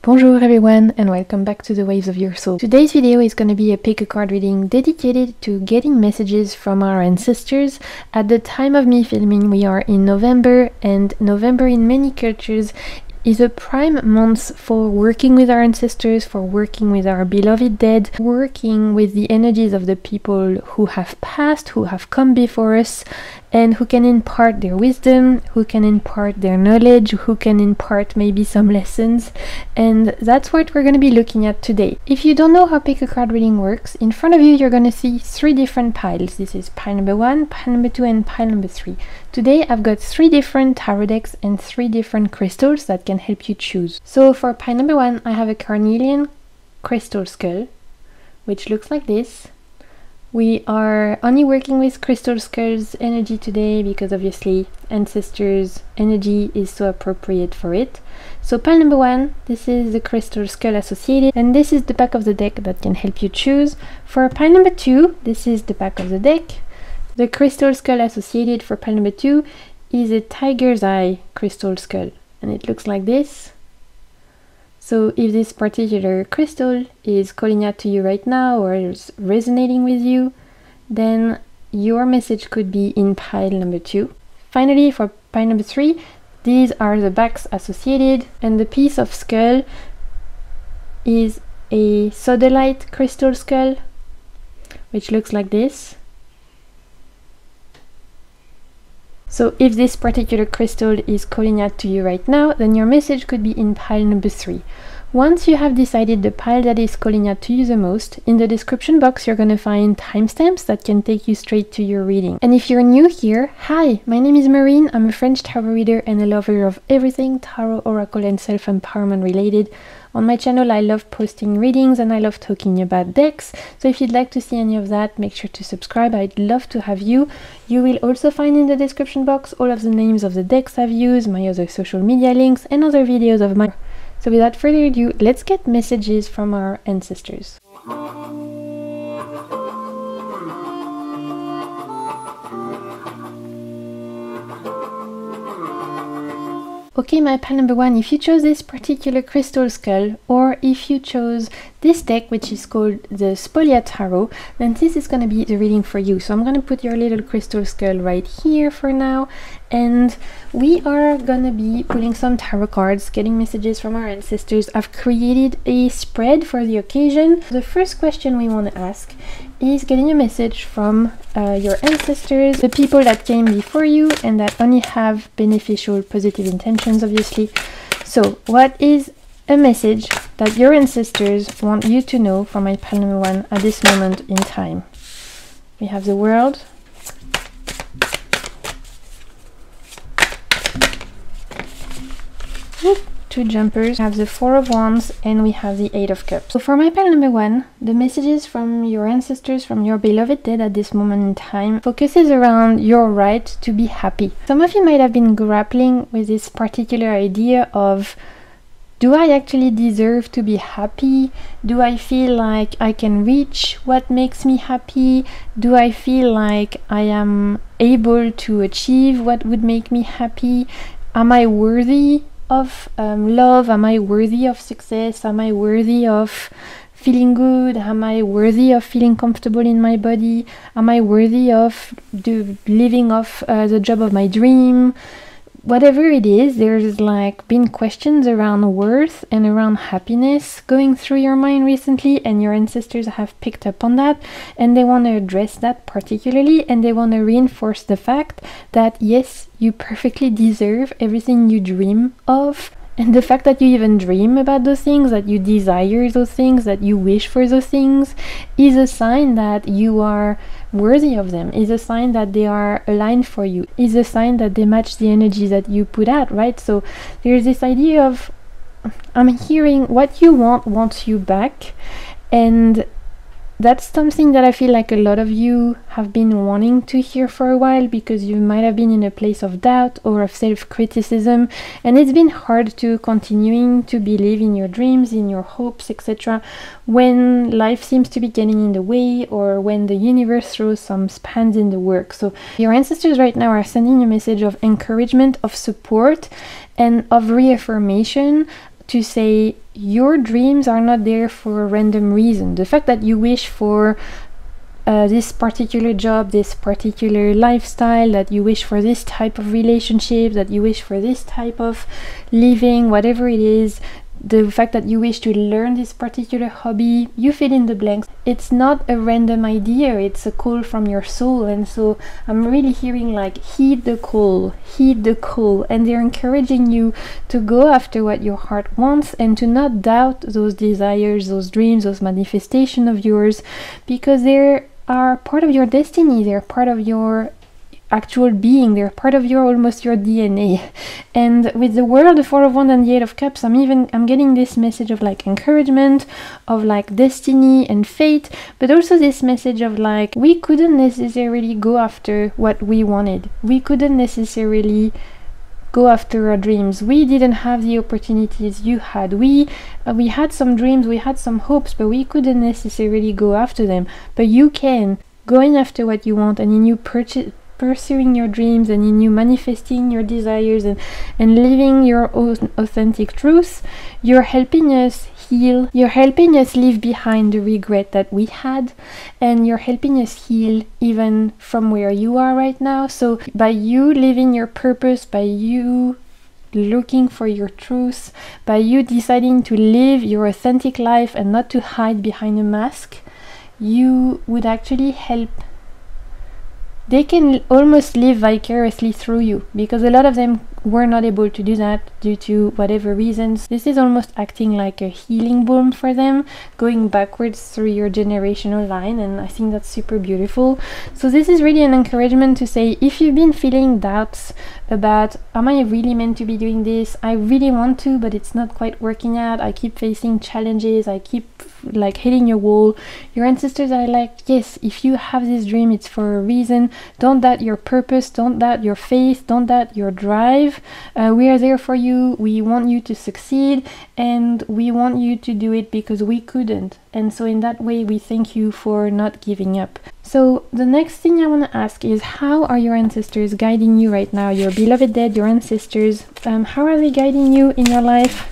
Bonjour everyone and welcome back to the Waves of Your Soul. Today's video is going to be a pick a card reading dedicated to getting messages from our ancestors. At the time of me filming we are in November, and November in many cultures is a prime month for working with our ancestors, for working with our beloved dead, working with the energies of the people who have passed, who have come before us, and who can impart their wisdom, who can impart their knowledge, who can impart maybe some lessons. And that's what we're going to be looking at today. If you don't know how pick a card reading works, in front of you you're going to see three different piles. This is pile number 1, pile number 2 and pile number 3. Today I've got 3 different tarot decks and 3 different crystals that can help you choose. So for pile number 1 I have a Carnelian crystal skull, which looks like this. We are only working with crystal skulls energy today because obviously ancestors energy is so appropriate for it. So pile number 1, this is the crystal skull associated, and this is the back of the deck that can help you choose. For pile number 2, this is the back of the deck. The crystal skull associated for pile number 2 is a tiger's eye crystal skull, and it looks like this. So if this particular crystal is calling out to you right now or is resonating with you, then your message could be in pile number 2. Finally, for pile number 3, these are the backs associated, and the piece of skull is a Sodalite crystal skull, which looks like this. So if this particular crystal is calling out to you right now, then your message could be in pile number 3. Once you have decided the pile that is calling out to you the most, in the description box you're going to find timestamps that can take you straight to your reading. And if you're new here, hi, my name is Marine, I'm a French tarot reader and a lover of everything tarot, oracle and self-empowerment related. On my channel I love posting readings and I love talking about decks, so if you'd like to see any of that, make sure to subscribe. I'd love to have you. You will also find in the description box all of the names of the decks I've used, my other social media links and other videos of mine. So without further ado, let's get messages from our ancestors. Okay, my pile number 1, if you chose this particular crystal skull, or if you chose this deck, which is called the Spolia Tarot, then this is going to be the reading for you. So I'm going to put your little crystal skull right here for now, and we are going to be pulling some tarot cards, getting messages from our ancestors. I've created a spread for the occasion. The first question we want to ask is getting a message from your ancestors, the people that came before you and that only have beneficial, positive intentions, obviously. So what is a message that your ancestors want you to know for my pile number 1 at this moment in time? We have the World, two jumpers, we have the 4 of Wands, and we have the 8 of Cups. So for my pile number 1, the messages from your ancestors, from your beloved dead at this moment in time, focuses around your right to be happy. Some of you might have been grappling with this particular idea of, do I actually deserve to be happy? Do I feel like I can reach what makes me happy? Do I feel like I am able to achieve what would make me happy? Am I worthy of love? Am I worthy of success? Am I worthy of feeling good? Am I worthy of feeling comfortable in my body? Am I worthy of living off the job of my dream? Whatever it is, there's like been questions around worth and around happiness going through your mind recently, and your ancestors have picked up on that and they want to address that particularly, and they want to reinforce the fact that yes, you perfectly deserve everything you dream of. And the fact that you even dream about those things, that you desire those things, that you wish for those things, is a sign that you are worthy of them, is a sign that they are aligned for you, is a sign that they match the energy that you put out, right? So there's this idea of, I'm hearing what you want wants you back, and that's something that I feel like a lot of you have been wanting to hear for a while, because you might have been in a place of doubt or of self-criticism, and it's been hard to continuing to believe in your dreams, in your hopes, etc. when life seems to be getting in the way, or when the universe throws some spans in the works. So your ancestors right now are sending a message of encouragement, of support, and of reaffirmation to say your dreams are not there for a random reason. The fact that you wish for this particular job, this particular lifestyle, that you wish for this type of relationship, that you wish for this type of living, whatever it is, the fact that you wish to learn this particular hobby, you fill in the blanks. It's not a random idea, it's a call from your soul. And so I'm really hearing like, heed the call, and they're encouraging you to go after what your heart wants and to not doubt those desires, those dreams, those manifestations of yours, because they are part of your destiny, they're part of your actual being, they're part of your almost your DNA. And with the World, the Four of Wands and the Eight of Cups, I'm getting this message of like encouragement, of like destiny and fate, but also this message of like, we couldn't necessarily go after what we wanted, we couldn't necessarily go after our dreams, we didn't have the opportunities you had, we had some dreams, we had some hopes, but we couldn't necessarily go after them. But you can, going after what you want, and in you pursuing your dreams, and in you manifesting your desires and living your own authentic truth, you're helping us heal, you're helping us leave behind the regret that we had, and you're helping us heal even from where you are right now. So by you living your purpose, by you looking for your truth, by you deciding to live your authentic life and not to hide behind a mask, you would actually help. They can almost live vicariously through you, because a lot of them were not able to do that due to whatever reasons. This is almost acting like a healing balm for them, going backwards through your generational line, and I think that's super beautiful. So this is really an encouragement to say, if you've been feeling doubts about, am I really meant to be doing this? I really want to, but it's not quite working out. I keep facing challenges, I keep like hitting your wall. Your ancestors are like, yes, if you have this dream, it's for a reason. Don't doubt your purpose, don't doubt your faith, don't doubt your drive. We are there for you, we want you to succeed, and we want you to do it because we couldn't. And so in that way, we thank you for not giving up. So the next thing I want to ask is, how are your ancestors guiding you right now? Your beloved dead, your ancestors, how are they guiding you in your life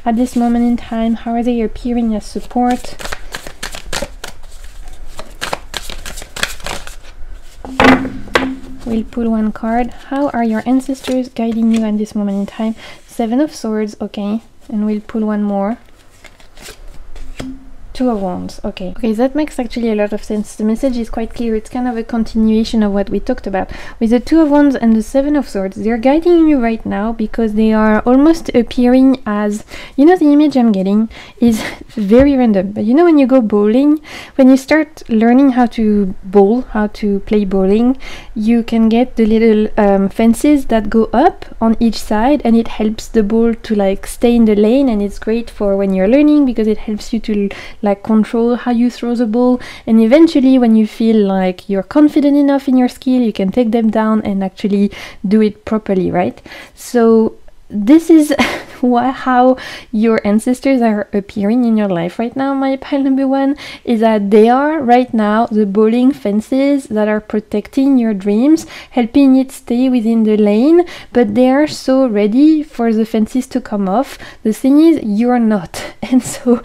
at this moment in time? How are they appearing as support? We'll pull one card. How are your ancestors guiding you at this moment in time? Seven of Swords, okay. And we'll pull one more. Two of Wands, okay. Okay, that makes actually a lot of sense. The message is quite clear. It's kind of a continuation of what we talked about. With the Two of Wands and the Seven of Swords, they're guiding you right now because they are almost appearing as, you know, the image I'm getting is very random. But you know, when you go bowling, when you start learning how to bowl, how to play bowling, you can get the little fences that go up on each side, and it helps the ball to like stay in the lane, and it's great for when you're learning because it helps you to like control how you throw the ball, and eventually when you feel like you're confident enough in your skill, you can take them down and actually do it properly, right? So this is how your ancestors are appearing in your life right now. My pile number one is that they are right now the bowling fences that are protecting your dreams, helping it stay within the lane, but they are so ready for the fences to come off. The thing is, you're not. And so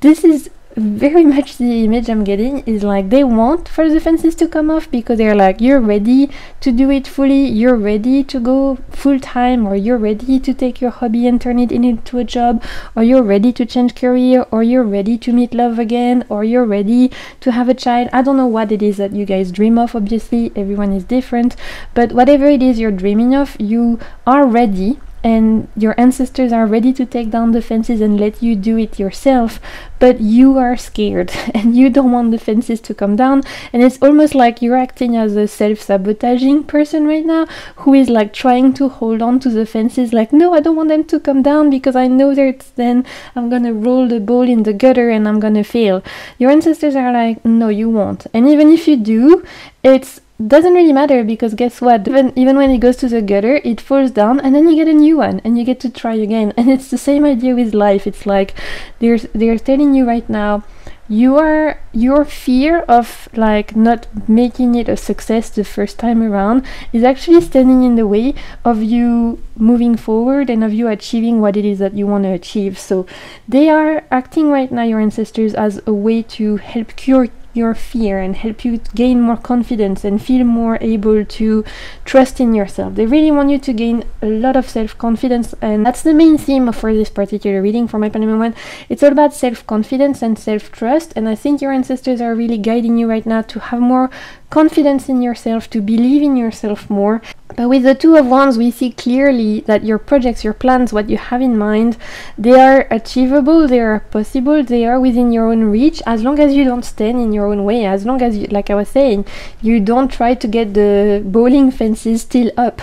this is very much the image I'm getting, is like they want for the fences to come off because they're like, you're ready to do it fully, you're ready to go full-time, or you're ready to take your hobby and turn it into a job, or you're ready to change career, or you're ready to meet love again, or you're ready to have a child. I don't know what it is that you guys dream of, obviously everyone is different, but whatever it is you're dreaming of, you are ready. And your ancestors are ready to take down the fences and let you do it yourself, but you are scared and you don't want the fences to come down. And it's almost like you're acting as a self-sabotaging person right now, who is like trying to hold on to the fences, like, no, I don't want them to come down because I know that then I'm gonna roll the ball in the gutter and I'm gonna fail. Your ancestors are like, no, you won't. And even if you do, it doesn't really matter, because guess what, even when it goes to the gutter, it falls down and then you get a new one and you get to try again. And it's the same idea with life. It's like they're telling you right now, your fear of like not making it a success the first time around is actually standing in the way of you moving forward and of you achieving what it is that you want to achieve. So they are acting right now, your ancestors, as a way to help cure your fear and help you gain more confidence and feel more able to trust in yourself. They really want you to gain a lot of self-confidence, and that's the main theme for this particular reading for my Panama one. It's all about self-confidence and self-trust, and I think your ancestors are really guiding you right now to have more confidence in yourself, to believe in yourself more. But with the Two of Wands, we see clearly that your projects, your plans, what you have in mind, they are achievable, they are possible, they are within your own reach, as long as you don't stand in your own way, as long as you, like I was saying, you don't try to get the bowling fences still up.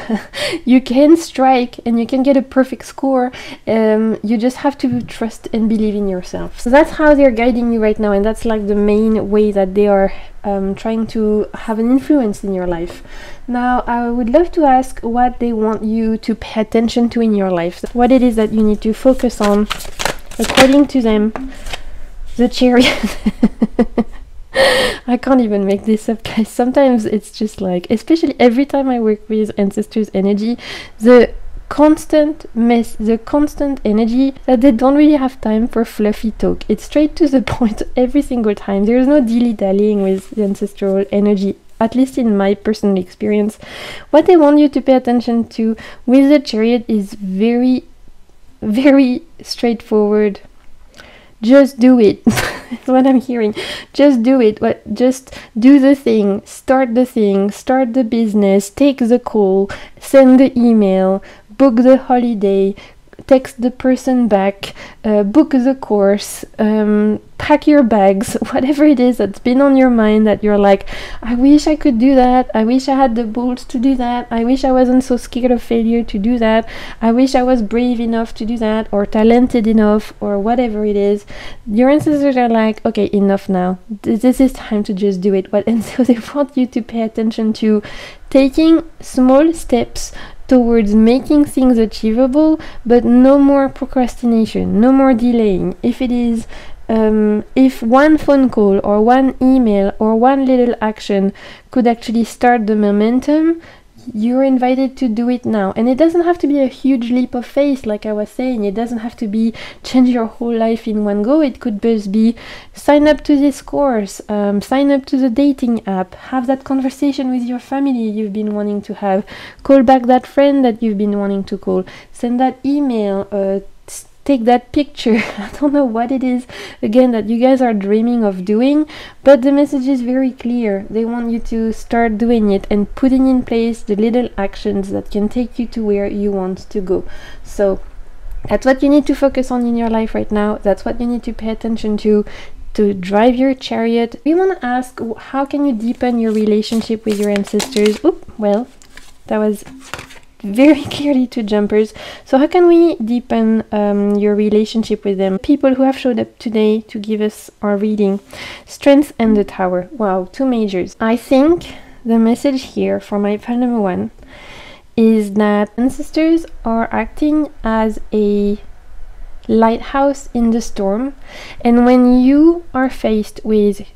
You can strike and you can get a perfect score. You just have to trust and believe in yourself. So that's how they're guiding you right now, and that's like the main way that they are trying to have an influence in your life. Now, I would love to ask what they want you to pay attention to in your life. What it is that you need to focus on, according to them. The Chariot. I can't even make this up, guys. Sometimes it's just like, especially every time I work with ancestors' energy, the constant energy that they don't really have time for fluffy talk. It's straight to the point every single time. There's no dilly-dallying with the ancestral energy, at least in my personal experience. What they want you to pay attention to with the Chariot is very, very straightforward. Just do it. That's what I'm hearing. Just do it. Just do the thing, start the business, take the call, send the email, book the holiday, text the person back, book the course, pack your bags, whatever it is that's been on your mind that you're like, I wish I could do that, I wish I had the balls to do that, I wish I wasn't so scared of failure to do that, I wish I was brave enough to do that, or talented enough, or whatever it is. Your ancestors are like, okay, enough now, this is time to just do it. And so they want you to pay attention to taking small steps towards making things achievable, but no more procrastination, no more delaying. If it is if one phone call or one email or one little action could actually start the momentum, you're invited to do it now. And it doesn't have to be a huge leap of faith, like I was saying. It doesn't have to be change your whole life in one go. It could just be sign up to this course, sign up to the dating app, have that conversation with your family you've been wanting to have, call back that friend that you've been wanting to call, send that email, take that picture. I don't know what it is, again, that you guys are dreaming of doing, but the message is very clear. They want you to start doing it and putting in place the little actions that can take you to where you want to go. So that's what you need to focus on in your life right now. That's what you need to pay attention to drive your Chariot. We want to ask, how can you deepen your relationship with your ancestors? Oop, well, that was very clearly two jumpers. So how can we deepen your relationship with them? People who have showed up today to give us our reading. Strength and the Tower. Wow, two majors. I think the message here for my pile number one is that ancestors are acting as a lighthouse in the storm, and when you are faced with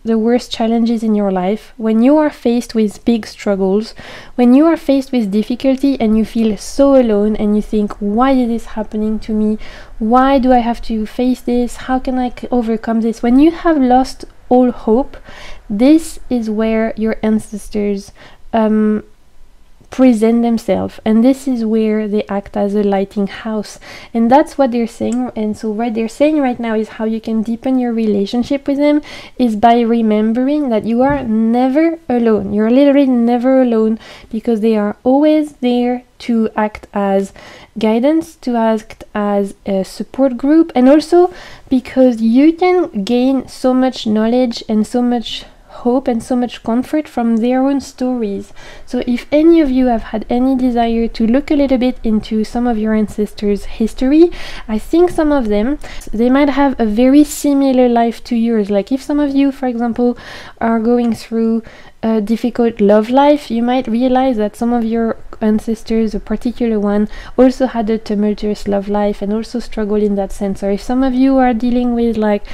the worst challenges in your life, when you are faced with big struggles, when you are faced with difficulty and you feel so alone and you think, why is this happening to me? Why do I have to face this? How can I overcome this? When you have lost all hope, this is where your ancestors present themselves, and this is where they act as a lighting house, and that's what they're saying. And so what they're saying right now is how you can deepen your relationship with them is by remembering that you are never alone. You're literally never alone, because they are always there to act as guidance, to act as a support group, and also because you can gain so much knowledge and so much hope and so much comfort from their own stories. So if any of you have had any desire to look a little bit into some of your ancestors' history, I think some of them, they might have a very similar life to yours. Like if some of you, for example, are going through a difficult love life, you might realize that some of your ancestors, a particular one, also had a tumultuous love life and also struggled in that sense. Or if some of you are dealing with like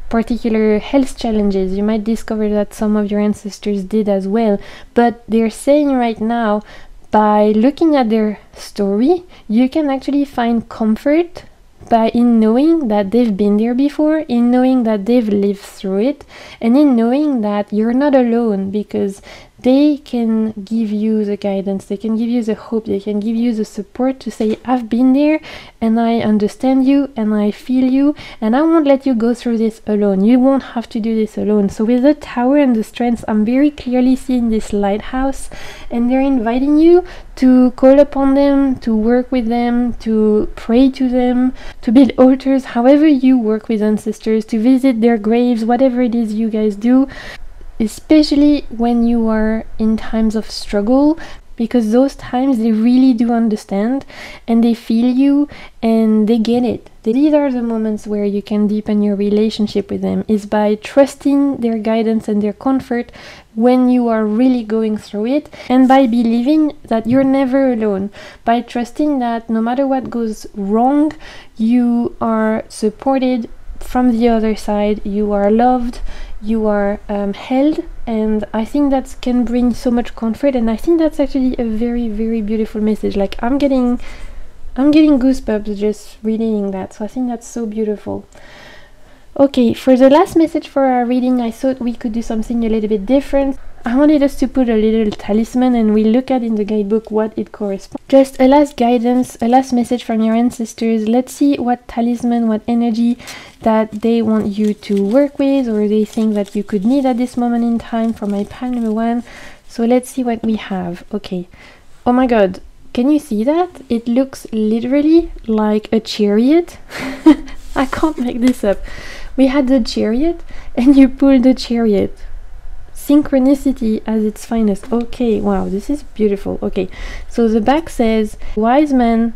particular health challenges. You might discover that some of your ancestors did as well, but they're saying right now, by looking at their story, you can actually find comfort in knowing that they've been there before, in knowing that they've lived through it, and in knowing that you're not alone, because they can give you the guidance, they can give you the hope, they can give you the support to say, I've been there and I understand you and I feel you, and I won't let you go through this alone. You won't have to do this alone. So with the Tower and the Strength, I'm very clearly seeing this lighthouse, and they're inviting you to call upon them, to work with them, to pray to them, to build altars, however you work with ancestors, to visit their graves, whatever it is you guys do, especially when you are in times of struggle, because those times they really do understand and they feel you and they get it. These are the moments where you can deepen your relationship with them, is by trusting their guidance and their comfort when you are really going through it, and by believing that you're never alone, by trusting that no matter what goes wrong, you are supported from the other side, you are loved, you are held. And I think that can bring so much comfort, and I think that's actually a very, very beautiful message. Like, I'm getting goosebumps just reading that, so I think that's so beautiful. Okay, for the last message for our reading, I thought we could do something a little bit different. I wanted us to put a little talisman and we look at in the guidebook what it corresponds. Just a last guidance, a last message from your ancestors. Let's see what talisman, what energy that they want you to work with, or they think that you could need at this moment in time for my pile number 1. So let's see what we have. Okay. Oh my god. Can you see that? It looks literally like a chariot. I can't make this up. We had the chariot and you pull the chariot. Synchronicity at its finest. Okay, wow, this is beautiful. Okay, so the back says, wise men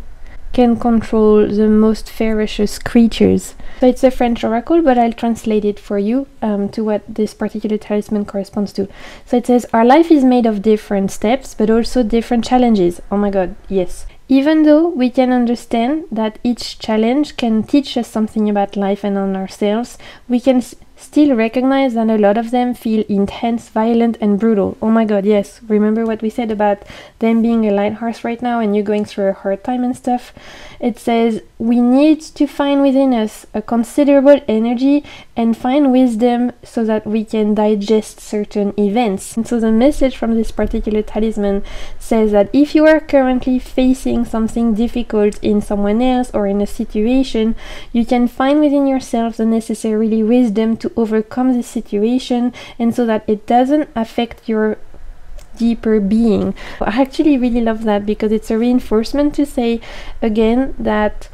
can control the most ferocious creatures. So it's a French oracle, but I'll translate it for you to what this particular talisman corresponds to. So it says, our life is made of different steps, but also different challenges. Oh my god, yes. Even though we can understand that each challenge can teach us something about life and on ourselves, we can still recognize that a lot of them feel intense, violent, and brutal. Oh my god, yes. Remember what we said about them being a light horse right now and you going through a hard time and stuff? It says we need to find within us a considerable energy and find wisdom so that we can digest certain events. And so the message from this particular talisman says that if you are currently facing something difficult in someone else or in a situation, you can find within yourself the necessary wisdom to overcome this situation, and so that it doesn't affect your deeper being. I actually really love that, because it's a reinforcement to say again that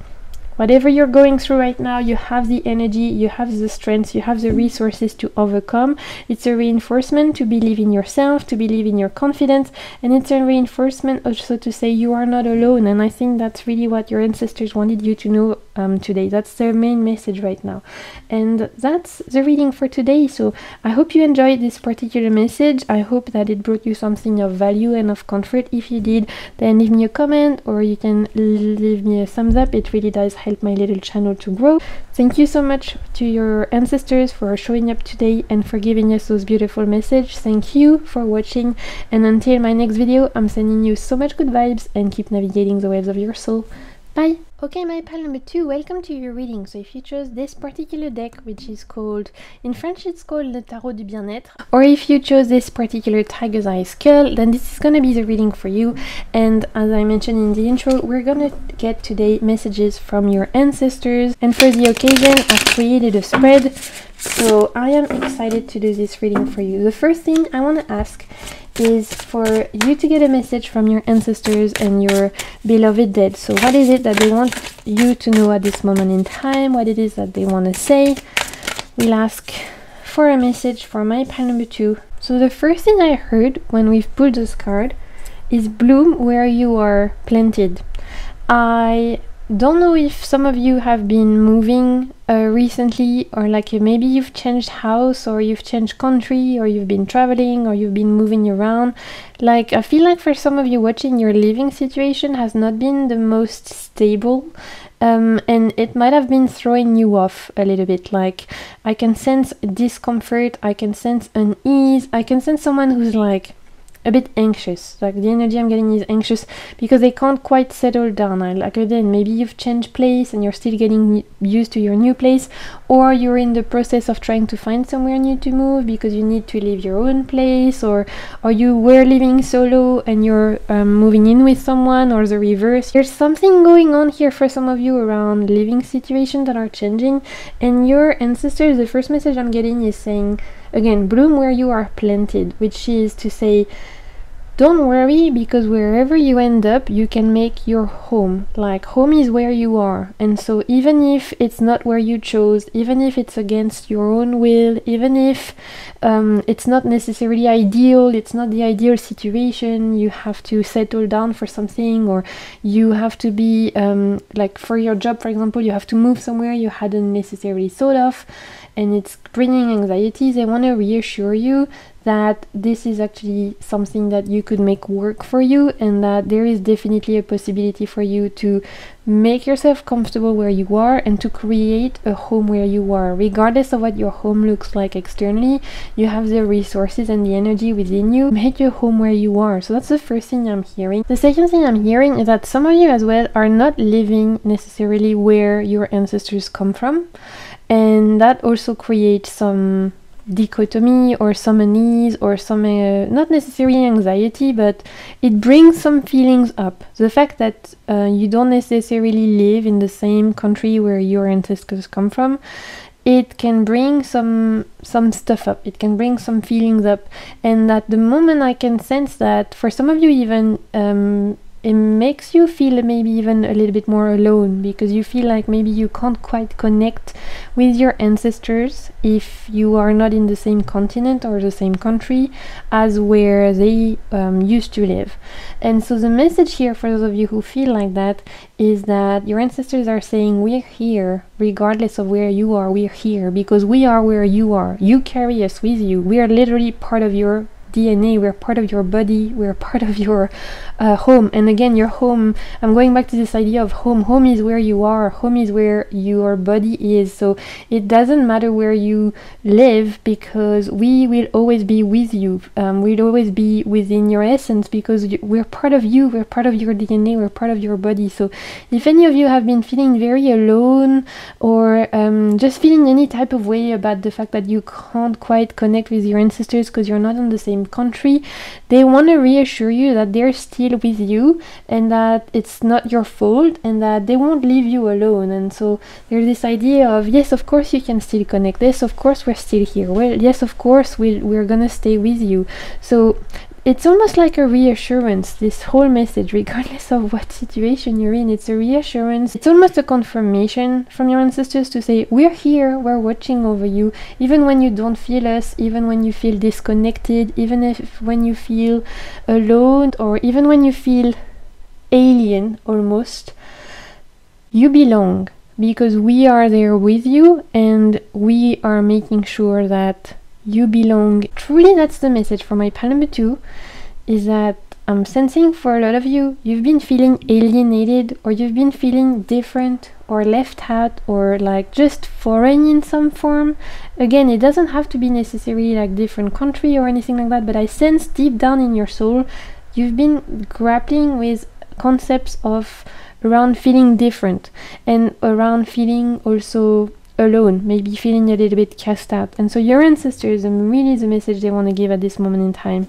whatever you're going through right now, you have the energy, you have the strength, you have the resources to overcome. It's a reinforcement to believe in yourself, to believe in your confidence, and it's a reinforcement also to say you are not alone. And I think that's really what your ancestors wanted you to know today. That's their main message right now. And that's the reading for today. So I hope you enjoyed this particular message. I hope that it brought you something of value and of comfort. If you did, then leave me a comment, or you can leave me a thumbs up. It really does help my little channel to grow. Thank you so much to your ancestors for showing up today and for giving us those beautiful messages. Thank you for watching, and until my next video, I'm sending you so much good vibes, and keep navigating the waves of your soul. Bye! Okay, my pile number 2, welcome to your reading. So if you chose this particular deck, which is called, in French it's called Le Tarot du Bien-être, or if you chose this particular Tiger's Eye Skull, then this is gonna be the reading for you. And as I mentioned in the intro, we're gonna get today messages from your ancestors, and for the occasion I've created a spread, so I am excited to do this reading for you. The first thing I want to ask is for you to get a message from your ancestors and your beloved dead. So what is it that they want you to know at this moment in time? What it is that they want to say? We'll ask for a message for my pile number 2. So the first thing I heard when we've pulled this card is bloom where you are planted. I don't know if some of you have been moving recently, or like maybe you've changed house, or you've changed country, or you've been traveling, or you've been moving around. Like, I feel like for some of you watching, your living situation has not been the most stable, and it might have been throwing you off a little bit. Like, I can sense discomfort, I can sense unease, I can sense someone who's like a bit anxious. Like, the energy I'm getting is anxious because they can't quite settle down. Like, again, maybe you've changed place and you're still getting used to your new place, or you're in the process of trying to find somewhere new to move because you need to leave your own place, or you were living solo and you're moving in with someone, or the reverse. There's something going on here for some of you around living situations that are changing, and your ancestors, the first message I'm getting is saying, again, bloom where you are planted, which is to say, don't worry, because wherever you end up, you can make your home. Like, home is where you are. And so even if it's not where you chose, even if it's against your own will, even if it's not necessarily ideal, it's not the ideal situation, you have to settle down for something, or you have to be, like for your job, for example, you have to move somewhere you hadn't necessarily thought of, and it's bringing anxieties. They want to reassure you that this is actually something that you could make work for you, and that there is definitely a possibility for you to make yourself comfortable where you are and to create a home where you are. Regardless of what your home looks like externally, you have the resources and the energy within you. Make your home where you are. So that's the first thing I'm hearing. The second thing I'm hearing is that some of you as well are not living necessarily where your ancestors come from, and that also creates some dichotomy or some unease or some not necessarily anxiety, but it brings some feelings up. The fact that you don't necessarily live in the same country where your ancestors come from, it can bring some stuff up, it can bring some feelings up, and at the moment I can sense that for some of you even it makes you feel maybe even a little bit more alone, because you feel like maybe you can't quite connect with your ancestors if you are not in the same continent or the same country as where they used to live. And so the message here for those of you who feel like that is that your ancestors are saying, we're here regardless of where you are, we're here because we are where you are. You carry us with you. We are literally part of your DNA, we're part of your body, we're part of your home. And again, your home, I'm going back to this idea of home. Home is where you are, home is where your body is. So it doesn't matter where you live, because we will always be with you. We'll always be within your essence, because we're part of you, we're part of your DNA, we're part of your body. So if any of you have been feeling very alone, or just feeling any type of way about the fact that you can't quite connect with your ancestors because you're not in the same country, they want to reassure you that they're still with you and that it's not your fault and that they won't leave you alone. And so there's this idea of, yes, of course you can still connect, yes, of course we're still here, well, yes, of course we're gonna stay with you. So it's almost like a reassurance, this whole message, regardless of what situation you're in. It's a reassurance. It's almost a confirmation from your ancestors to say, we're here, we're watching over you, even when you don't feel us, even when you feel disconnected, even when you feel alone, or even when you feel alien almost. You belong, because we are there with you, and we are making sure that you belong. Truly, that's the message for my pile number 2, is that I'm sensing for a lot of you, you've been feeling alienated, or you've been feeling different or left out, or like just foreign in some form. Again, it doesn't have to be necessarily like different country or anything like that, but I sense deep down in your soul, you've been grappling with concepts of around feeling different, and around feeling also alone, maybe feeling a little bit cast out. And so your ancestors, and really the message they want to give at this moment in time,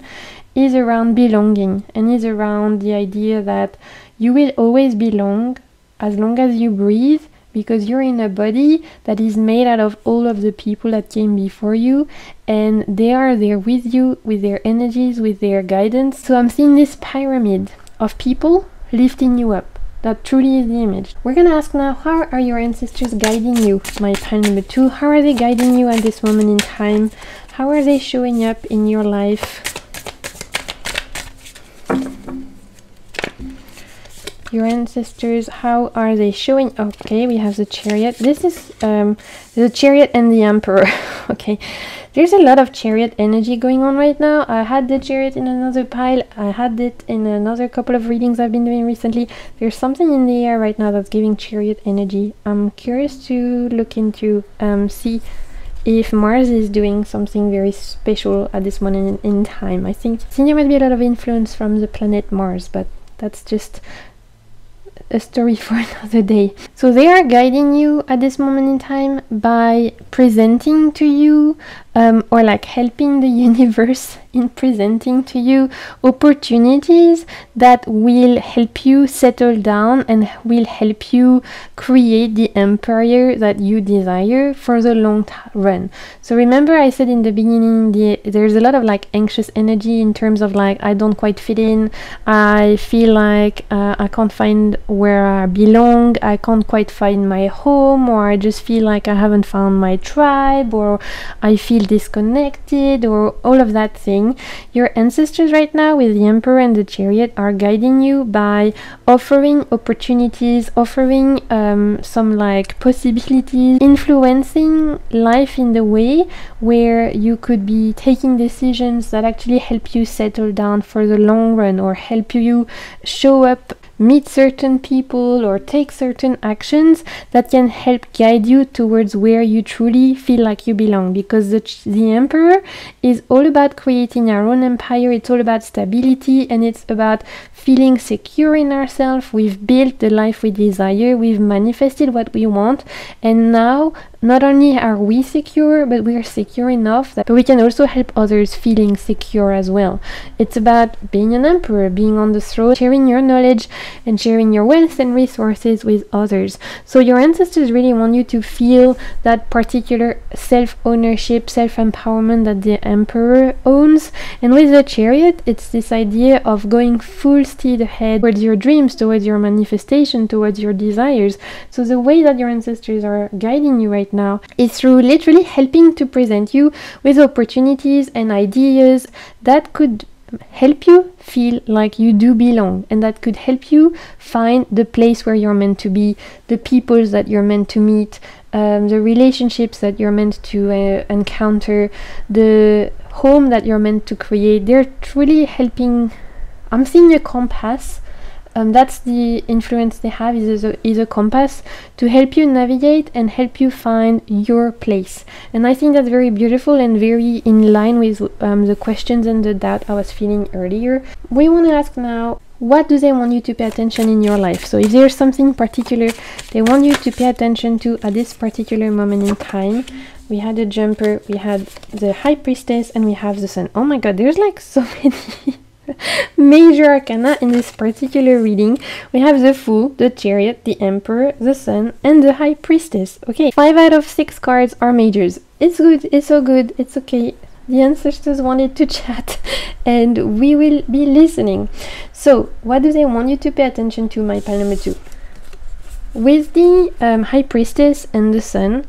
is around belonging, and is around the idea that you will always belong as long as you breathe, because you're in a body that is made out of all of the people that came before you, and they are there with you, with their energies, with their guidance. So I'm seeing this pyramid of people lifting you up. That truly is the image. We're gonna ask now, how are your ancestors guiding you? My pile number 2, how are they guiding you at this moment in time? How are they showing up in your life? Your ancestors, how are they showing? Okay, we have the Chariot. This is the Chariot and the Emperor. Okay, There's a lot of Chariot energy going on right now. I had the Chariot in another pile. I had it in another couple of readings I've been doing recently. There's something in the air right now that's giving Chariot energy. I'm curious to look into, see if Mars is doing something very special at this moment in time. I think there might be a lot of influence from the planet Mars, but that's just a story for another day. So they are guiding you at this moment in time by presenting to you or like helping the universe in presenting to you opportunities that will help you settle down and will help you create the empire that you desire for the long run. So remember I said in the beginning there's a lot of like anxious energy in terms of like I don't quite fit in, I feel like I can't find where I belong, I can't quite find my home, or I just feel like I haven't found my tribe, or I feel disconnected, or all of that thing. Your ancestors right now with the Emperor and the Chariot are guiding you by offering opportunities, offering some like possibilities, influencing life in the way where you could be taking decisions that actually help you settle down for the long run, or help you show up, meet certain people, or take certain actions that can help guide you towards where you truly feel like you belong. Because the Emperor is all about creating our own empire, it's all about stability, and it's about feeling secure in ourselves. We've built the life we desire, we've manifested what we want, and now not only are we secure, but we are secure enough that we can also help others feeling secure as well. It's about being an emperor, being on the throne, sharing your knowledge and sharing your wealth and resources with others. So your ancestors really want you to feel that particular self-ownership, self-empowerment that the emperor owns. And with the Chariot, it's this idea of going full steed ahead towards your dreams, towards your manifestation, towards your desires. So the way that your ancestors are guiding you right now is through literally helping to present you with opportunities and ideas that could help you feel like you do belong, and that could help you find the place where you're meant to be, the peoples that you're meant to meet, the relationships that you're meant to encounter, the home that you're meant to create. They're truly helping. I'm seeing a compass. That's the influence they have, is a compass to help you navigate and help you find your place. And I think that's very beautiful and very in line with the questions and the doubt I was feeling earlier. We want to ask now, what do they want you to pay attention in your life? So if there's something particular they want you to pay attention to at this particular moment in time. We had a Jumper, we had the High Priestess, and we have the Sun. Oh my god, there's like so many major arcana in this particular reading. We have the Fool, the Chariot, the Emperor, the Sun, and the High Priestess. Okay, 5 out of 6 cards are majors. It's good, it's so good, it's okay. The ancestors wanted to chat and we will be listening. So what do they want you to pay attention to, my pile number 2? With the High Priestess and the Sun,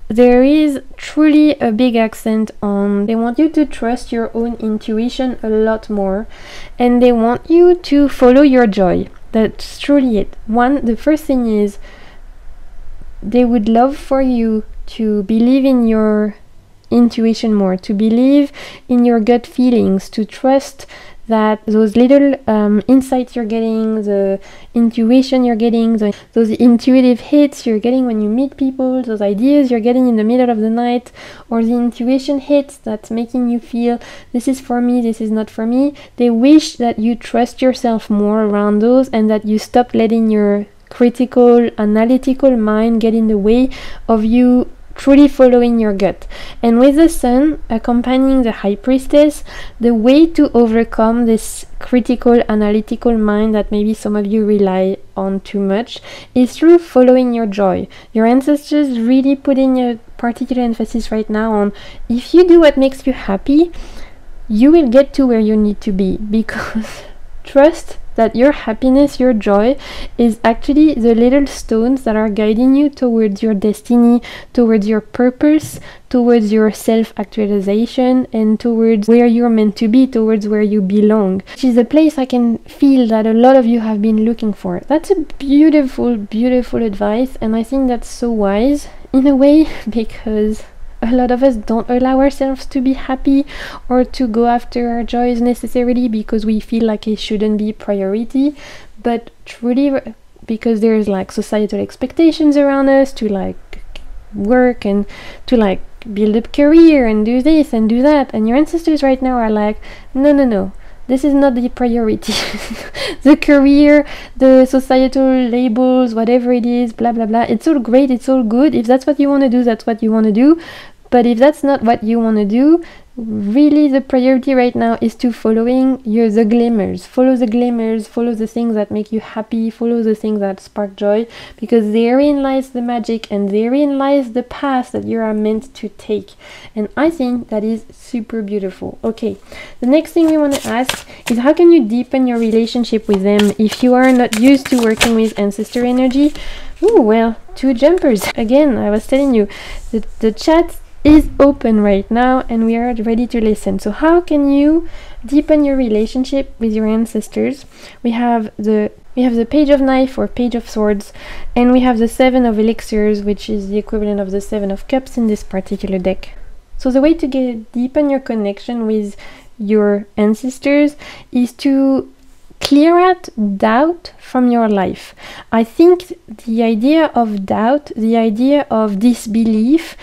there is truly a big accent on they want you to trust your own intuition a lot more, and they want you to follow your joy. That's truly it. The first thing is they would love for you to believe in your intuition more, to believe in your gut feelings, to trust that those little insights you're getting, the intuition you're getting, those intuitive hits you're getting when you meet people, those ideas you're getting in the middle of the night, or the intuition hits that's making you feel this is for me, this is not for me. They wish that you trust yourself more around those, and that you stop letting your critical, analytical mind get in the way of you truly following your gut. And with the Sun accompanying the High Priestess, the way to overcome this critical, analytical mind that maybe some of you rely on too much is through following your joy. Your ancestors really putting a particular emphasis right now on, if you do what makes you happy, you will get to where you need to be, because trust that your happiness, your joy, is actually the little stones that are guiding you towards your destiny, towards your purpose, towards your self-actualization, and towards where you're meant to be, towards where you belong. Which is a place I can feel that a lot of you have been looking for. That's a beautiful, beautiful advice, and I think that's so wise in a way, because a lot of us don't allow ourselves to be happy or to go after our joys necessarily because we feel like it shouldn't be priority, but truly because there's like societal expectations around us to like work and to like build a career and do this and do that, and your ancestors right now are like, no, this is not the priority. The career, the societal labels, whatever it is, blah blah blah, it's all great, it's all good. If that's what you want to do, that's what you want to do. But if that's not what you want to do, really the priority right now is to following the glimmers. Follow the glimmers, follow the things that make you happy, follow the things that spark joy, because therein lies the magic and therein lies the path that you are meant to take. And I think that is super beautiful. Okay, the next thing we want to ask is, how can you deepen your relationship with them if you are not used to working with ancestor energy? Ooh, well, 2 jumpers. Again, I was telling you, the chat is open right now and we are ready to listen. So how can you deepen your relationship with your ancestors? We have the Page of Knife or Page of Swords, and we have the 7 of Elixirs, which is the equivalent of the 7 of Cups in this particular deck. So the way to deepen your connection with your ancestors is to clear out doubt from your life. I think the idea of doubt, the idea of disbelief,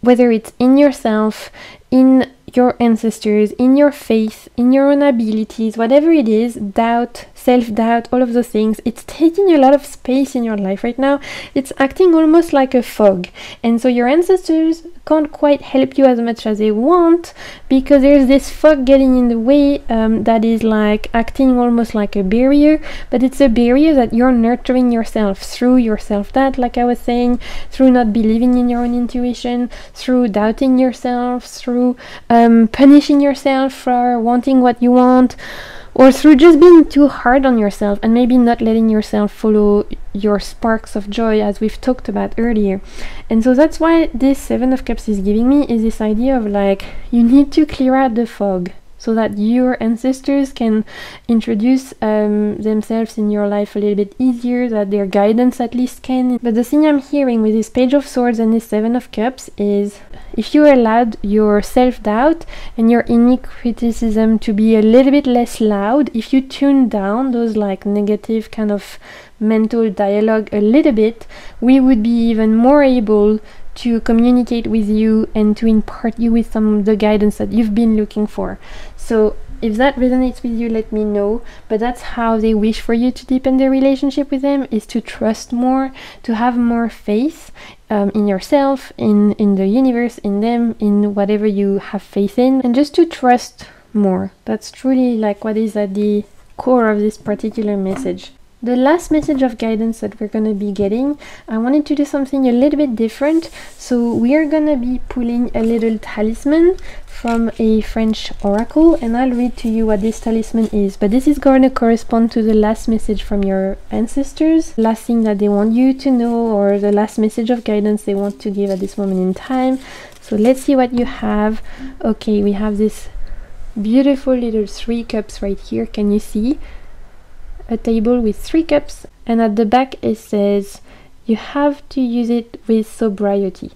whether it's in yourself, in your ancestors, in your faith, in your own abilities, whatever it is, doubt, self-doubt, all of those things, it's taking a lot of space in your life right now. It's acting almost like a fog. And so your ancestors can't quite help you as much as they want because there's this fog getting in the way that is like acting almost like a barrier, but it's a barrier that you're nurturing yourself through your self-doubt, like I was saying, through not believing in your own intuition, through doubting yourself, through punishing yourself for wanting what you want, or through just being too hard on yourself and maybe not letting yourself follow your sparks of joy, as we've talked about earlier. And so that's why this 7 of Cups is giving me, is this idea of like, you need to clear out the fog so that your ancestors can introduce themselves in your life a little bit easier, that their guidance at least can. But the thing I'm hearing with this Page of Swords and this 7 of Cups is, if you allowed your self-doubt and your inner criticism to be a little bit less loud, if you tune down those like negative kind of mental dialogue a little bit, we would be even more able to communicate with you and to impart you with some of the guidance that you've been looking for. So if that resonates with you, let me know. But that's how they wish for you to deepen their relationship with them, is to trust more, to have more faith in yourself, in the universe, in them, in whatever you have faith in, and just to trust more. That's truly like what is at the core of this particular message. The last message of guidance that we're going to be getting, I wanted to do something a little bit different. So we are going to be pulling a little talisman from a French oracle, and I'll read to you what this talisman is. But this is going to correspond to the last message from your ancestors, last thing that they want you to know, or the last message of guidance they want to give at this moment in time. So let's see what you have. Okay, we have this beautiful little 3 cups right here. Can you see? A table with 3 cups, and at the back it says you have to use it with sobriety,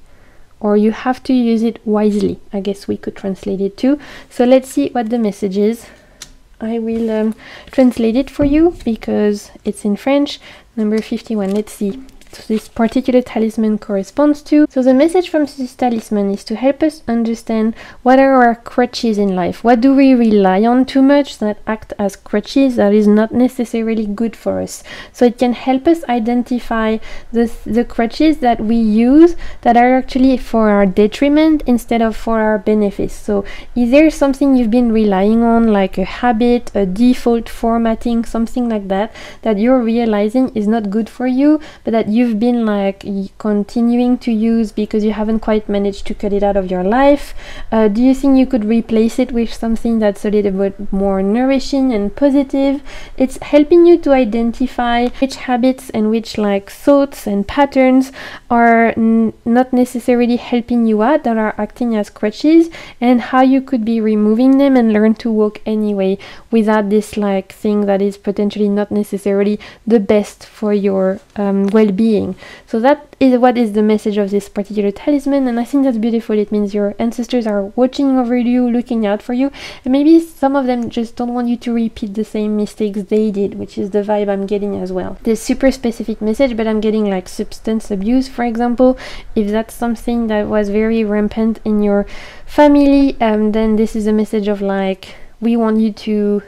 or you have to use it wisely. I guess we could translate it too. So let's see what the message is. I will translate it for you because it's in French. Number 51. Let's see this particular talisman corresponds to. So the message from this talisman is to help us understand what are our crutches in life. What do we rely on too much that act as crutches that is not necessarily good for us? So it can help us identify the crutches that we use that are actually for our detriment instead of for our benefits. So is there something you've been relying on, like a habit, a default formatting, something like that, that you're realizing is not good for you, but that you've been like continuing to use because you haven't quite managed to cut it out of your life? Do you think you could replace it with something that's a little bit more nourishing and positive? It's helping you to identify which habits and which like thoughts and patterns are not necessarily helping you out, that are acting as crutches, and how you could be removing them and learn to walk anyway without this like thing that is potentially not necessarily the best for your well-being being. So that is what is the message of this particular talisman, and I think that's beautiful. It means your ancestors are watching over you, looking out for you, and maybe some of them just don't want you to repeat the same mistakes they did, which is the vibe I'm getting as well. There's super specific message, but I'm getting like substance abuse, for example. If that's something that was very rampant in your family, then this is a message of like, we want you to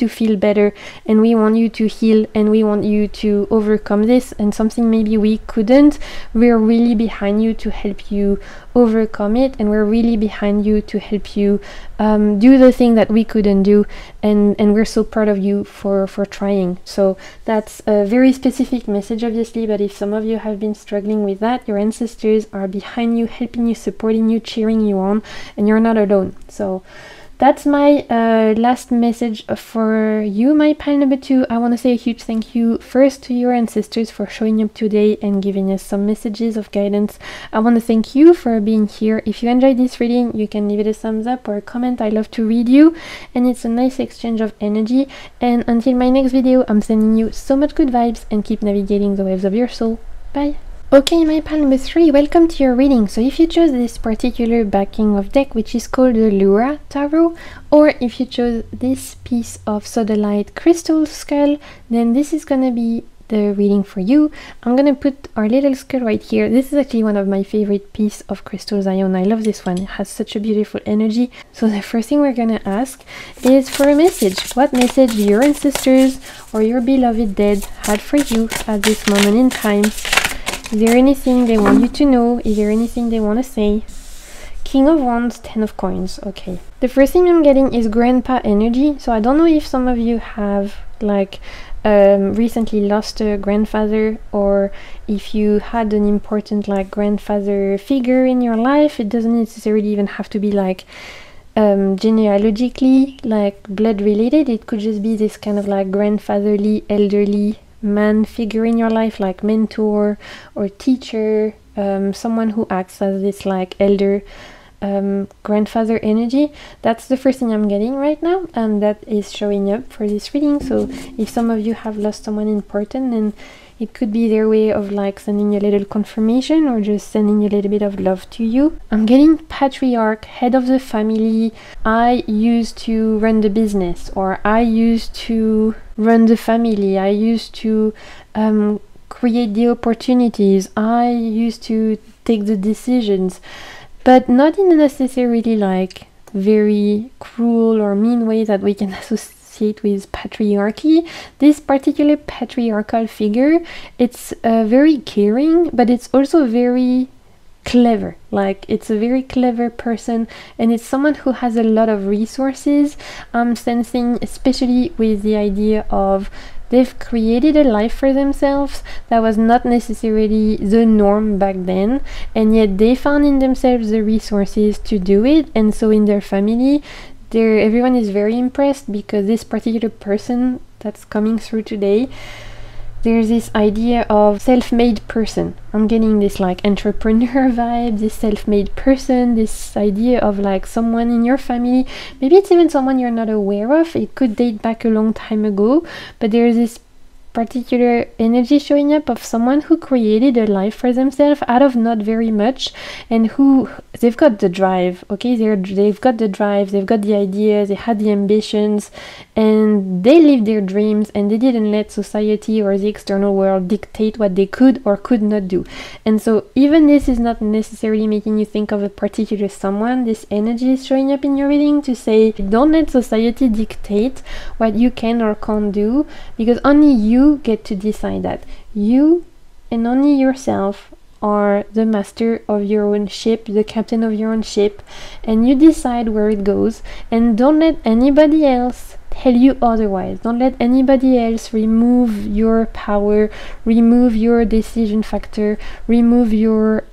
feel better, and we want you to heal, and we want you to overcome this, and something maybe we couldn't, we're really behind you to help you overcome it, and we're really behind you to help you do the thing that we couldn't do, and we're so proud of you for trying. So that's a very specific message, obviously, but if some of you have been struggling with that, your ancestors are behind you, helping you, supporting you, cheering you on, and you're not alone. So that's my last message for you, my pile number 2. I want to say a huge thank you first to your ancestors for showing up today and giving us some messages of guidance. I want to thank you for being here. If you enjoyed this reading, you can leave it a thumbs up or a comment. I love to read you, and it's a nice exchange of energy. And until my next video, I'm sending you so much good vibes, and keep navigating the waves of your soul. Bye! Okay, my pile number 3, welcome to your reading. So if you chose this particular backing of deck, which is called the Lua Tarot, or if you chose this piece of Sodalite crystal skull, then this is gonna be the reading for you. I'm gonna put our little skull right here. This is actually one of my favorite piece of crystals I own. I love this one. It has such a beautiful energy. So the first thing we're gonna ask is for a message. What message your ancestors or your beloved dead had for you at this moment in time? Is there anything they want you to know? Is there anything they want to say? King of Wands, 10 of Coins. Okay. The first thing I'm getting is grandpa energy. So I don't know if some of you have like recently lost a grandfather, or if you had an important like grandfather figure in your life. It doesn't necessarily even have to be like genealogically, like blood related. It could just be this kind of like grandfatherly, elderly man figure in your life, like mentor or teacher, someone who acts as this like elder grandfather energy. That's the first thing I'm getting right now, and that is showing up for this reading. So if some of you have lost someone important, then it could be their way of like sending you a little confirmation, or just sending a little bit of love to you. I'm getting patriarch, head of the family. I used to run the business, or I used to run the family. I used to create the opportunities. I used to take the decisions, but not in a necessarily like very cruel or mean way that we can associate with patriarchy. This particular patriarchal figure, it's very caring, but it's also very clever. Like, it's a very clever person, and it's someone who has a lot of resources. I'm sensing, especially with the idea of they've created a life for themselves that was not necessarily the norm back then, and yet they found in themselves the resources to do it. And so in their family, everyone is very impressed, because this particular person that's coming through today, there's this idea of self-made person. I'm getting this like entrepreneur vibe, this self-made person, this idea of like someone in your family. Maybe it's even someone you're not aware of. It could date back a long time ago, but there's this particular energy showing up of someone who created a life for themselves out of not very much, and who they've got the drive. Okay, they've got the drive, they've got the ideas, they had the ambitions, and they lived their dreams, and they didn't let society or the external world dictate what they could or could not do. And so even this is not necessarily making you think of a particular someone. This energy is showing up in your reading to say, don't let society dictate what you can or can't do, because only you get to decide that. You and only yourself are the master of your own ship, the captain of your own ship, and you decide where it goes. And don't let anybody else tell you otherwise. Don't let anybody else remove your power, remove your decision factor, remove your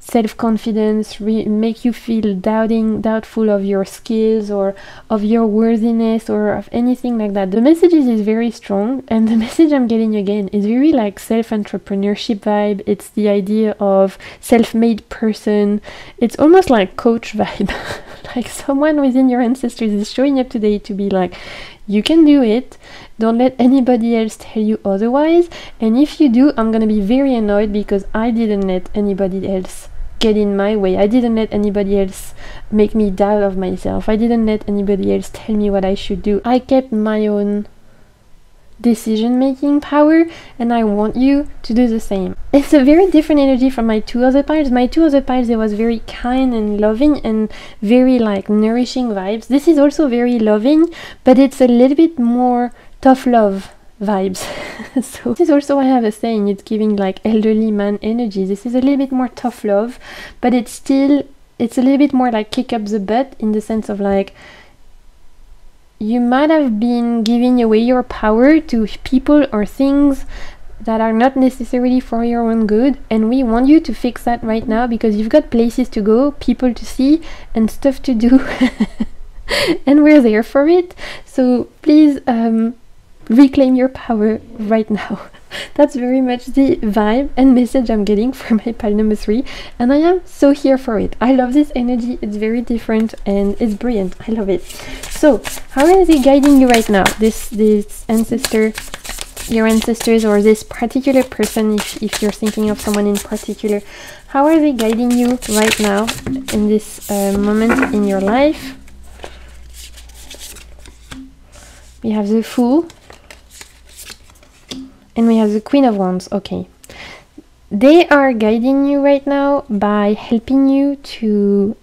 self-confidence, make you feel doubtful of your skills or of your worthiness or of anything like that. The message is very strong, and the message I'm getting again is very like self-entrepreneurship vibe. It's the idea of self-made person. It's almost like coach vibe. Like someone within your ancestors is showing up today to be like, You can do it. Don't let anybody else tell you otherwise. And if you do, I'm gonna be very annoyed because I didn't let anybody else get in my way. I didn't let anybody else make me doubt of myself. I didn't let anybody else tell me what I should do. I kept my own decision-making power, and I want you to do the same. It's a very different energy from my two other piles. My two other piles, it was very kind and loving and very like nourishing vibes. This is also very loving, but it's a little bit more tough love vibes. So this is also why I have a saying, it's giving like elderly man energy. This is a little bit more tough love, but it's a little bit more like kick up the butt, in the sense of like, you might have been giving away your power to people or things that are not necessarily for your own good, and we want you to fix that right now, because you've got places to go, people to see, and stuff to do. And we're there for it. So please reclaim your power right now. That's very much the vibe and message I'm getting from my pile number 3, and I am so here for it. I love this energy. It's very different and it's brilliant. I love it. So how is it guiding you right now, this ancestor, your ancestors, or this particular person, if you're thinking of someone in particular? How are they guiding you right now in this moment in your life? We have the Fool, and we have the Queen of Wands. Okay, they are guiding you right now by helping you to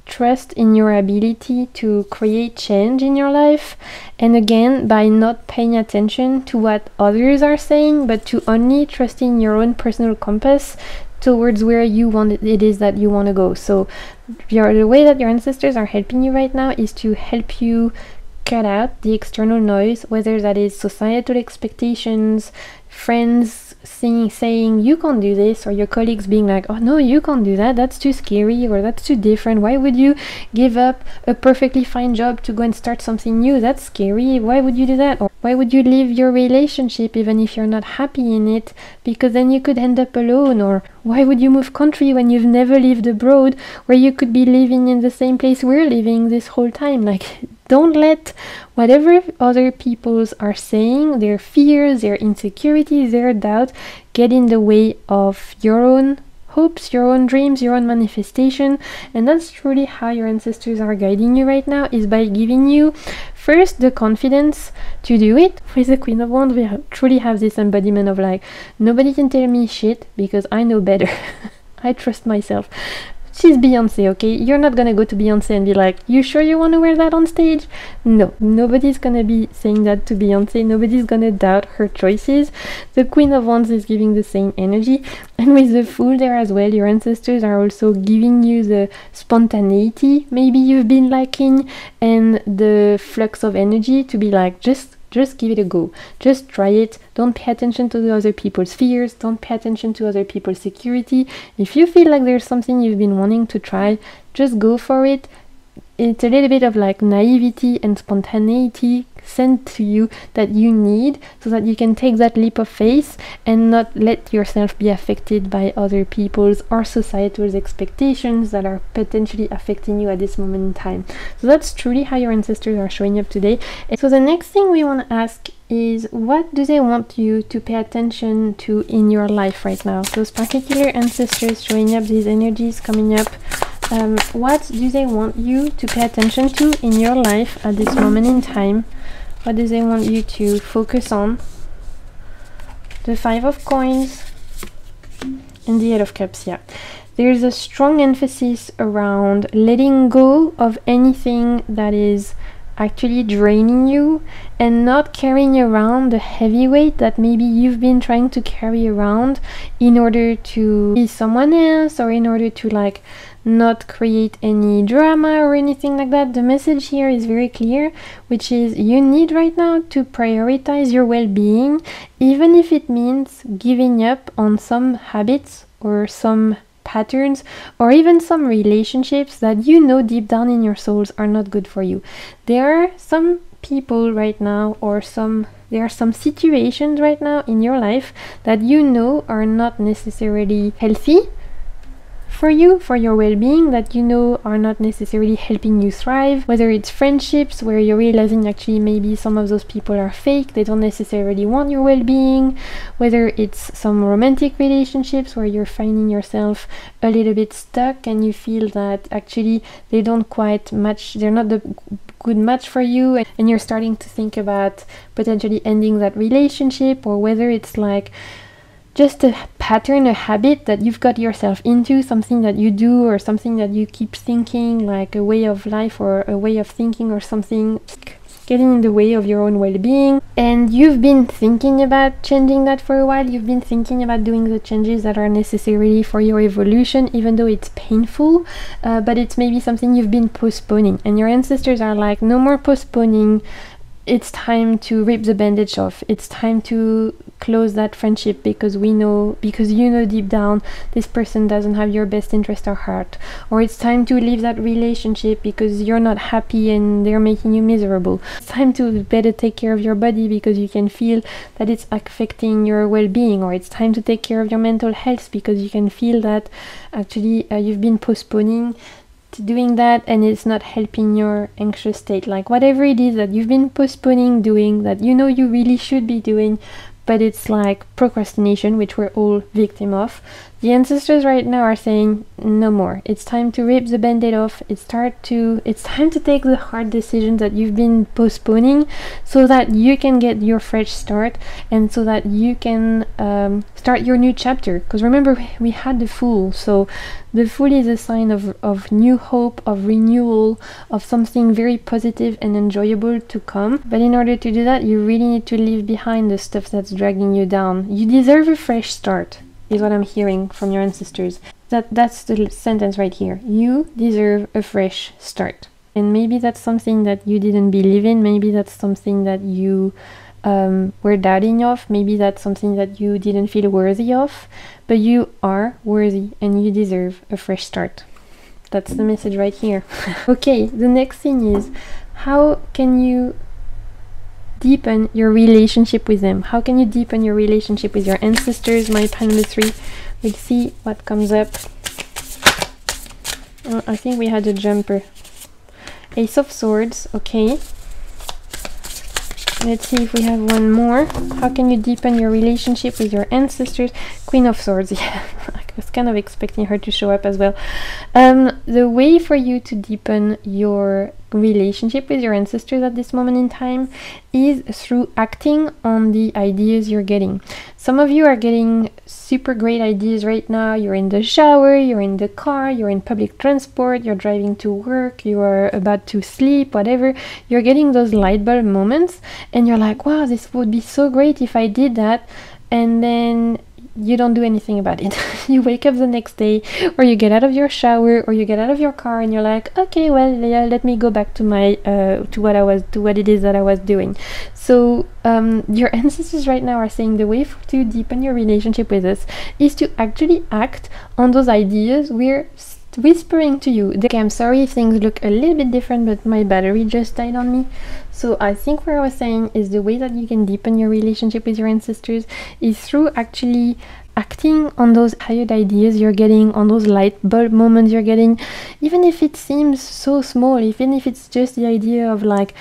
trust in your ability to create change in your life, and again, by not paying attention to what others are saying, but to only trusting your own personal compass towards where it is that you want to go. So the way that your ancestors are helping you right now is to help you cut out the external noise, whether that is societal expectations, friends saying you can't do this, or your colleagues being like, oh no, you can't do that, that's too scary, or that's too different, why would you give up a perfectly fine job to go and start something new, that's scary, why would you do that? Or why would you leave your relationship even if you're not happy in it, because then you could end up alone? Or why would you move country when you've never lived abroad, where you could be living in the same place we're living this whole time? Like, don't let whatever other people are saying, their fears, their insecurities, their doubt, get in the way of your own hopes, your own dreams, your own manifestation. And that's truly how your ancestors are guiding you right now, is by giving you first the confidence to do it. With the Queen of Wands, we truly have this embodiment of like, nobody can tell me shit because I know better. I trust myself. She's Beyonce, okay? You're not gonna go to Beyonce and be like, you sure you want to wear that on stage? No, nobody's gonna be saying that to Beyonce. Nobody's gonna doubt her choices. The Queen of Wands is giving the same energy. And with the Fool there as well, your ancestors are also giving you the spontaneity maybe you've been lacking, and the flux of energy to be like, just give it a go. Just try it. Don't pay attention to the other people's fears. Don't pay attention to other people's security. If you feel like there's something you've been wanting to try, just go for it. It's a little bit of like naivety and spontaneity sent to you that you need, so that you can take that leap of faith and not let yourself be affected by other people's or societal's expectations that are potentially affecting you at this moment in time. So that's truly how your ancestors are showing up today. And so the next thing we want to ask is, what do they want you to pay attention to in your life right now? Those particular ancestors showing up, these energies coming up, what do they want you to pay attention to in your life at this moment in time? What do they want you to focus on? The Five of Coins and the Eight of Cups. Yeah, there's a strong emphasis around letting go of anything that is actually draining you, and not carrying around the heavy weight that maybe you've been trying to carry around in order to be someone else, or in order to like not create any drama or anything like that. The message here is very clear, which is you need right now to prioritize your well-being, even if it means giving up on some habits or some patterns, or even some relationships that you know deep down in your souls are not good for you. There are some people right now, or there are some situations right now in your life that you know are not necessarily healthy for you, for your well-being, that you know are not necessarily helping you thrive, whether it's friendships where you're realizing actually maybe some of those people are fake, they don't necessarily want your well-being, whether it's some romantic relationships where you're finding yourself a little bit stuck and you feel that actually they don't quite match, they're not the good match for you, and you're starting to think about potentially ending that relationship, or whether it's like just a pattern, a habit that you've got yourself into, something that you do or something that you keep thinking, like a way of life or a way of thinking or something getting in the way of your own well-being, and you've been thinking about changing that for a while. You've been thinking about doing the changes that are necessary for your evolution, even though it's painful, but it's maybe something you've been postponing, and your ancestors are like, no more postponing, it's time to rip the bandage off, it's time to close that friendship, because you know deep down this person doesn't have your best interest at heart, or it's time to leave that relationship because you're not happy and they're making you miserable. It's time to better take care of your body because you can feel that it's affecting your well-being, or it's time to take care of your mental health because you can feel that actually you've been postponing to doing that and it's not helping your anxious state. Like whatever it is that you've been postponing doing, that you know you really should be doing, but it's like procrastination, which we're all victim of. The ancestors right now are saying no more. It's time to rip the band-aid off. It's time to take the hard decisions that you've been postponing, so that you can get your fresh start, and so that you can start your new chapter. Because remember, we had the Fool, so the Fool is a sign of new hope, of renewal, of something very positive and enjoyable to come. But in order to do that, you really need to leave behind the stuff that's dragging you down. You deserve a fresh start, is what I'm hearing from your ancestors. That's the sentence right here. You deserve a fresh start. And maybe that's something that you didn't believe in. Maybe that's something that you were doubting of. Maybe that's something that you didn't feel worthy of. But you are worthy and you deserve a fresh start. That's the message right here. Okay, the next thing is, how can you deepen your relationship with them? How can you deepen your relationship with your ancestors? My pile number 3. We'll see what comes up. I think we had a jumper. Ace of Swords. Okay. Let's see if we have one more. How can you deepen your relationship with your ancestors? Queen of Swords. Yeah, I was kind of expecting her to show up as well. The way for you to deepen your relationship with your ancestors at this moment in time is through acting on the ideas you're getting. Some of you are getting super great ideas right now. You're in the shower, you're in the car, you're in public transport, you're driving to work, you are about to sleep, whatever. You're getting those light bulb moments and you're like, wow, this would be so great if I did that. And then you don't do anything about it. You wake up the next day, or you get out of your shower, or you get out of your car, and you're like, okay, well, yeah, let me go back to my to what it is that I was doing. So your ancestors right now are saying the way to deepen your relationship with us is to actually act on those ideas we're whispering to you. Okay, I'm sorry if things look a little bit different, but my battery just died on me. So I think what I was saying is the way that you can deepen your relationship with your ancestors is through actually acting on those higher ideas you're getting, on those light bulb moments you're getting, even if it seems so small, even if it's just the idea of like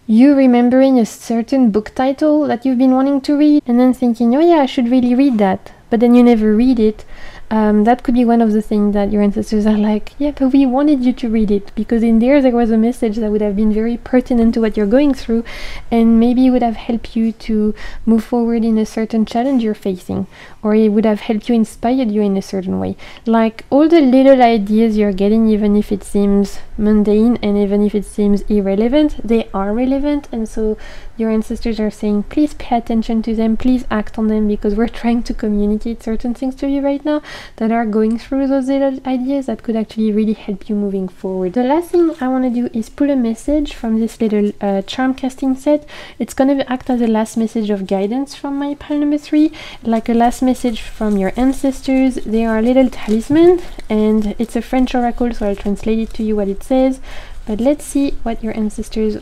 you remembering a certain book title that you've been wanting to read and then thinking, oh yeah, I should really read that, but then you never read it. That could be one of the things that your ancestors are like, yeah, but we wanted you to read it, because in there was a message that would have been very pertinent to what you're going through, and maybe it would have helped you to move forward in a certain challenge you're facing, or it would have helped you, inspired you in a certain way. Like all the little ideas you're getting, even if it seems mundane and even if it seems irrelevant, they are relevant. And so your ancestors are saying, please pay attention to them, please act on them, because we're trying to communicate certain things to you right now that are going through those little ideas that could actually really help you moving forward. The last thing I want to do is pull a message from this little charm casting set. It's going to act as a last message of guidance from my pile number 3, like a last message from your ancestors. They are little talismans, and it's a French oracle, so I'll translate it to you what it says. But let's see what your ancestors'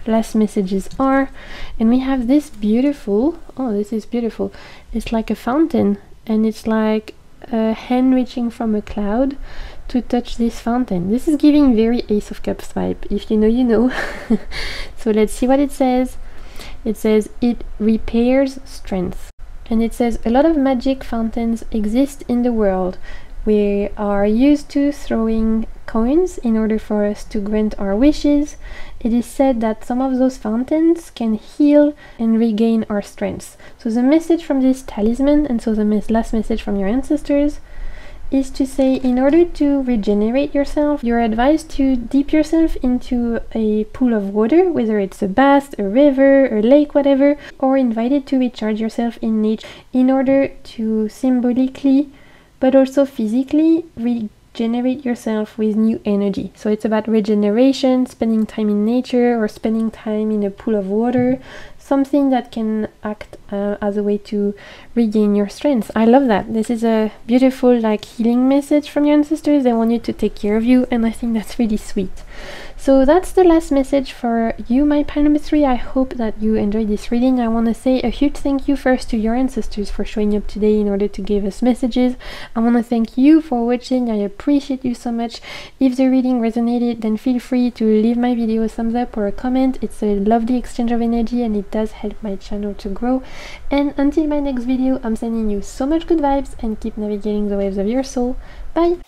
last messages are. And we have this beautiful, oh, this is beautiful. It's like a fountain, and it's like a hand reaching from a cloud to touch this fountain. This is giving very Ace of Cups vibe. If you know, you know. So let's see what it says. It says it repairs strength. And it says a lot of magic fountains exist in the world. We are used to throwing coins in order for us to grant our wishes. It is said that some of those fountains can heal and regain our strength. So the message from this talisman, and so the last message from your ancestors, is to say in order to regenerate yourself, you're advised to dip yourself into a pool of water, whether it's a bath, a river, a lake, whatever, or invited to recharge yourself in nature in order to symbolically but also physically regenerate yourself with new energy. So it's about regeneration, spending time in nature or spending time in a pool of water, something that can act as a way to regain your strength. I love that. This is a beautiful like healing message from your ancestors. They want you to take care of you, and I think that's really sweet. So that's the last message for you, my pile number 3. I hope that you enjoyed this reading. I want to say a huge thank you first to your ancestors for showing up today in order to give us messages. I want to thank you for watching. I appreciate you so much. If the reading resonated, then feel free to leave my video a thumbs up or a comment. It's a lovely exchange of energy and it does help my channel to grow. And until my next video, I'm sending you so much good vibes and keep navigating the waves of your soul. Bye!